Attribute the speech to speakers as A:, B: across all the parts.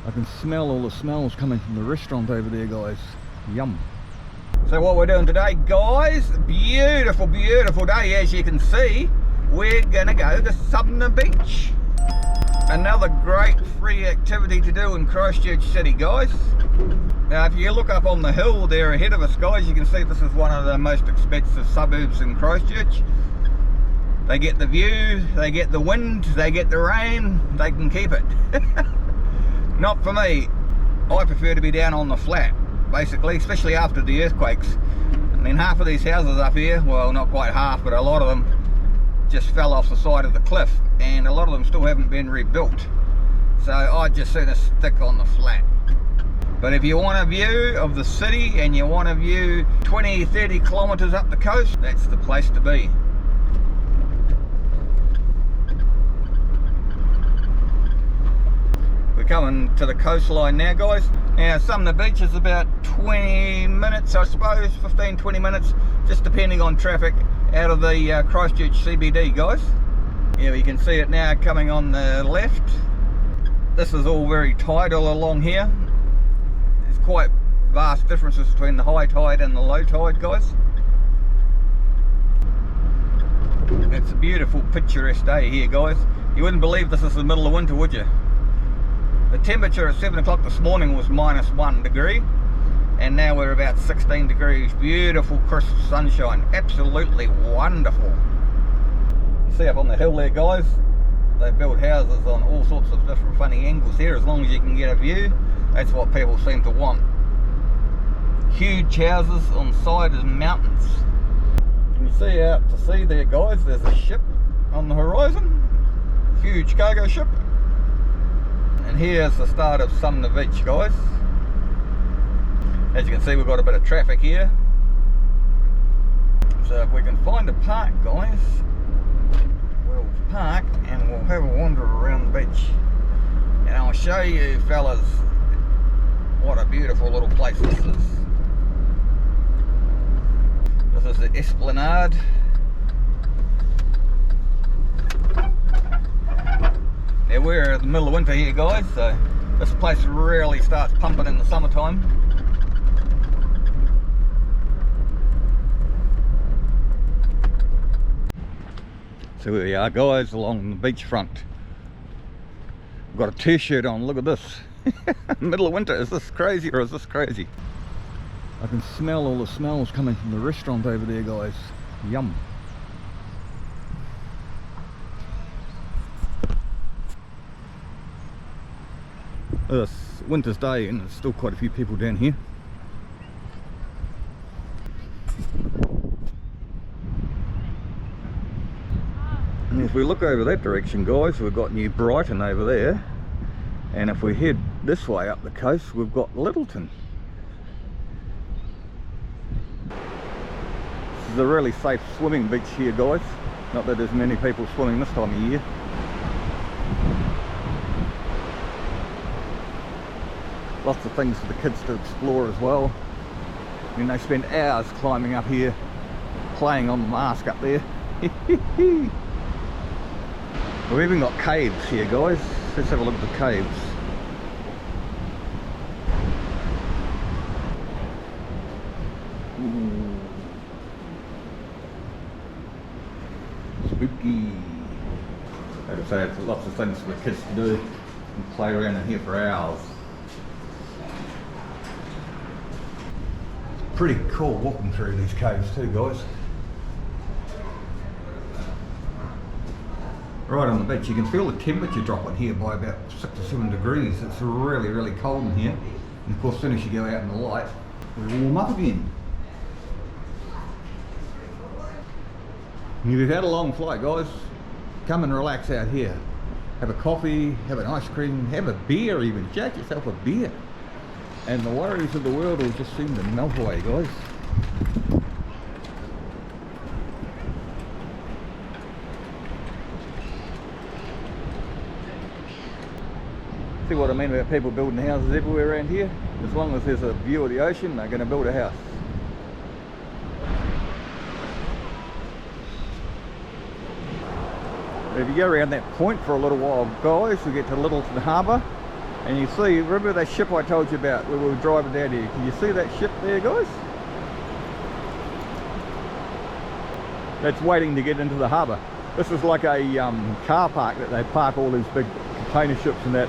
A: I can smell all the smells coming from the restaurant over there, guys. Yum. So what we're doing today, guys, beautiful, beautiful day. As you can see, we're gonna go to Sumner Beach. Another great free activity to do in Christchurch City, guys. Now, if you look up on the hill there ahead of us, guys, you can see this is one of the most expensive suburbs in Christchurch. They get the view, they get the wind, they get the rain, they can keep it. Not for me. I prefer to be down on the flat, basically, especially after the earthquakes. I mean, half of these houses up here, well, not quite half, but a lot of them just fell off the side of the cliff, and a lot of them still haven't been rebuilt. So I'd just sooner stick on the flat. But if you want a view of the city and you want a view 20-30 kilometres up the coast, that's the place to be. We're coming to the coastline now, guys. Now, Sumner Beach is about 20 minutes, I suppose, 15-20 minutes, just depending on traffic, out of the Christchurch CBD, guys. Yeah, you can see it now coming on the left. This is all very tidal along here. There's quite vast differences between the high tide and the low tide, guys. It's a beautiful, picturesque day here, guys. You wouldn't believe this is the middle of winter, would you? The temperature at 7 o'clock this morning was -1 degree, and now we're about 16 degrees. Beautiful, crisp sunshine. Absolutely wonderful. You see up on the hill there, guys, they built houses on all sorts of different funny angles here. As long as you can get a view, that's what people seem to want. Huge houses on the side of mountains. Can you see out to sea there, guys? There's a ship on the horizon. Huge cargo ship. And here's the start of Sumner Beach, guys. As you can see, we've got a bit of traffic here. So if we can find a park, guys, we'll park and we'll have a wander around the beach. And I'll show you fellas what a beautiful little place this is. This is the Esplanade. Now, we're in the middle of winter here, guys, so this place really starts pumping in the summertime. So here we are, guys, along the beachfront. I've got a t-shirt on, look at this. Middle of winter, is this crazy or is this crazy? I can smell all the smells coming from the restaurant over there, guys. Yum. It's winter's day and there's still quite a few people down here. And if we look over that direction, guys, we've got New Brighton over there, and if we head this way up the coast, we've got Littleton. This is a really safe swimming beach here, guys. Not that there's many people swimming this time of year. Lots of things for the kids to explore as well. I mean, they spend hours climbing up here, playing on the mast up there. We've even got caves here, guys. Let's have a look at the caves. Ooh. Spooky. Like I say, there's lots of things for the kids to do and play around in here for hours. Pretty cool walking through these caves too, guys. Right on the beach, you can feel the temperature dropping here by about 6 or 7 degrees. It's really, really cold in here. And of course, as soon as you go out in the light, we warm up again. And if you've had a long flight, guys, come and relax out here. Have a coffee, have an ice cream, have a beer even. Jack yourself a beer. And the worries of the world will just seem to melt away, guys. See what I mean about people building houses everywhere around here? As long as there's a view of the ocean, they're going to build a house. If you go around that point for a little while, guys, we get to Littleton Harbour. And you see, remember that ship I told you about where we were driving down here? Can you see that ship there, guys? That's waiting to get into the harbour. This is like a car park that they park all these big container ships and that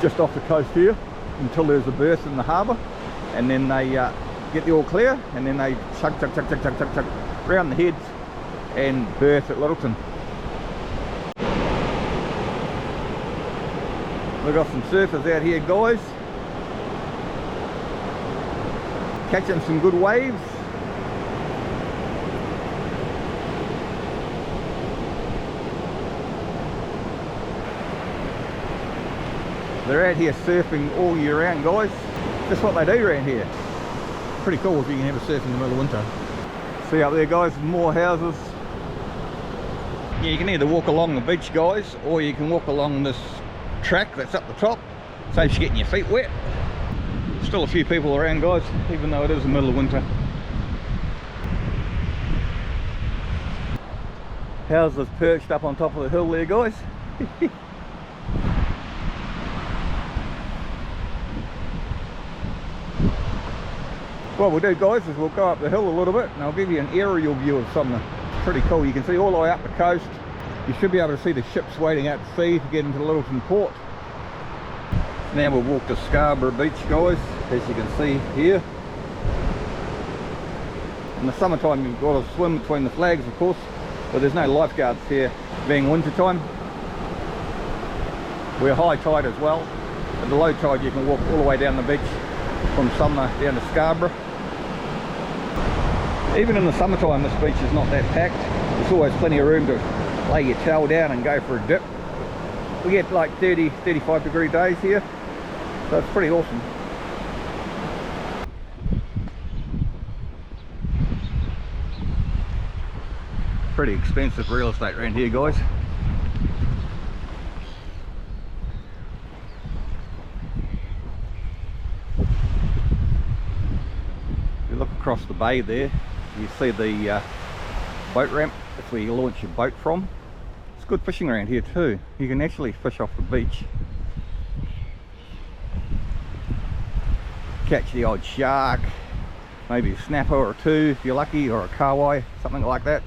A: just off the coast here until there's a berth in the harbour, and then they get the all clear, and then they chug round the heads and berth at Littleton. We've got some surfers out here, guys, catching some good waves. They're out here surfing all year round, guys. That's what they do around here. Pretty cool if you can have a surf in the middle of winter. See up there, guys, more houses. Yeah, you can either walk along the beach, guys, or you can walk along this track that's up the top. Saves you getting your feet wet. Still a few people around, guys, even though it is the middle of winter. Houses perched up on top of the hill there, guys. What we'll do, guys, is we'll go up the hill a little bit and I'll give you an aerial view of Sumner. Pretty cool. You can see all the way up the coast. You should be able to see the ships waiting out to sea to get into Littleton Port. Now we'll walk to Scarborough Beach, guys, as you can see here. In the summertime you've got to swim between the flags, of course, but there's no lifeguards here being winter time. We're high tide as well. At the low tide you can walk all the way down the beach from Sumner down to Scarborough. Even in the summertime this beach is not that packed. There's always plenty of room to lay your towel down and go for a dip. We get like 30-35 degree days here, so it's pretty awesome. Pretty expensive real estate around here, guys. If you look across the bay there, you see the boat ramp. That's where you launch your boat from. It's good fishing around here too. You can actually fish off the beach. Catch the odd shark, maybe a snapper or two if you're lucky, or a kahawai, something like that.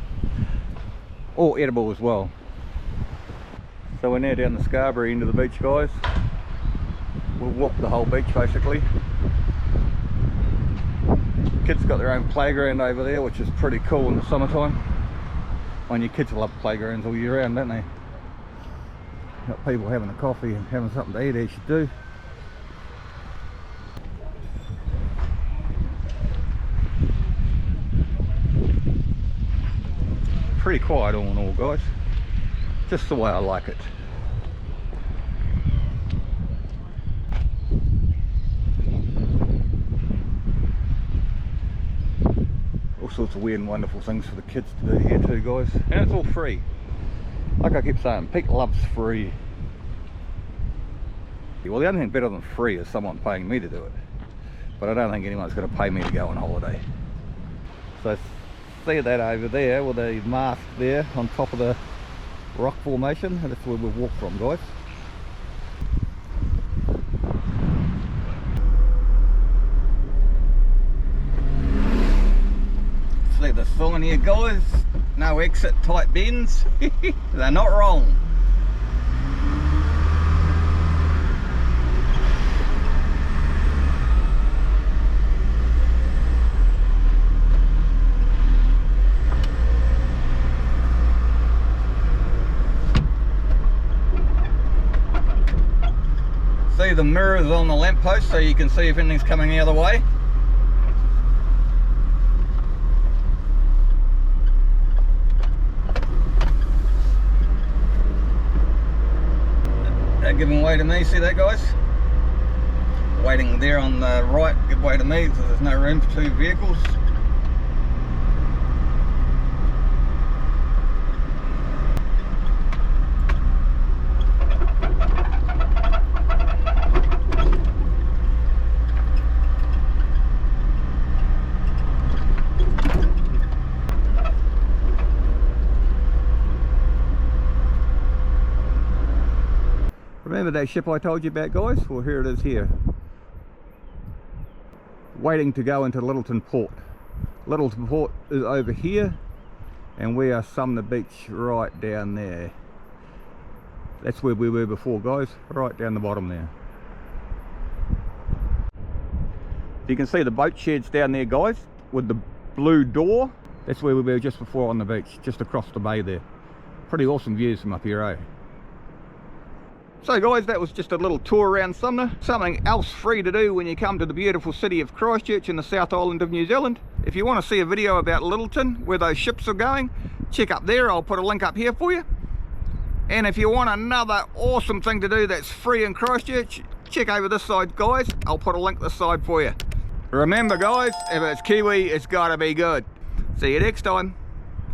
A: All edible as well. So we're now down the Scarborough end of the beach, guys. We'll walk the whole beach basically. Kids got their own playground over there, which is pretty cool in the summertime. And your kids love playgrounds all year round, don't they? Got people having a coffee and having something to eat, as you do. Pretty quiet all in all, guys. Just the way I like it. All sorts of weird and wonderful things for the kids to do here too, guys. And it's all free. Like I keep saying, Pete loves free. Well, the only thing better than free is someone paying me to do it. But I don't think anyone's going to pay me to go on holiday. So see that over there with the mast there on top of the rock formation? That's where we'll walk from, guys. See the sign here, guys, no exit type bends. They're not wrong. See the mirrors on the lamppost so you can see if anything's coming the other way. They're giving way to me, see that, guys? Waiting there on the right, give way to me because there's no room for two vehicles. Remember Remember that ship I told you about, guys? Well, here it is here. Waiting to go into Littleton Port. Littleton Port is over here, and we are Sumner Beach right down there. That's where we were before, guys, right down the bottom there. You can see the boat sheds down there, guys, with the blue door. That's where we were just before on the beach, just across the bay there. Pretty awesome views from up here, eh? So guys, that was just a little tour around Sumner. Something else free to do when you come to the beautiful city of Christchurch in the South Island of New Zealand. If you want to see a video about Littleton, where those ships are going, check up there. I'll put a link up here for you. And if you want another awesome thing to do that's free in Christchurch, check over this side, guys. I'll put a link this side for you. Remember, guys, if it's Kiwi, it's got to be good. See you next time.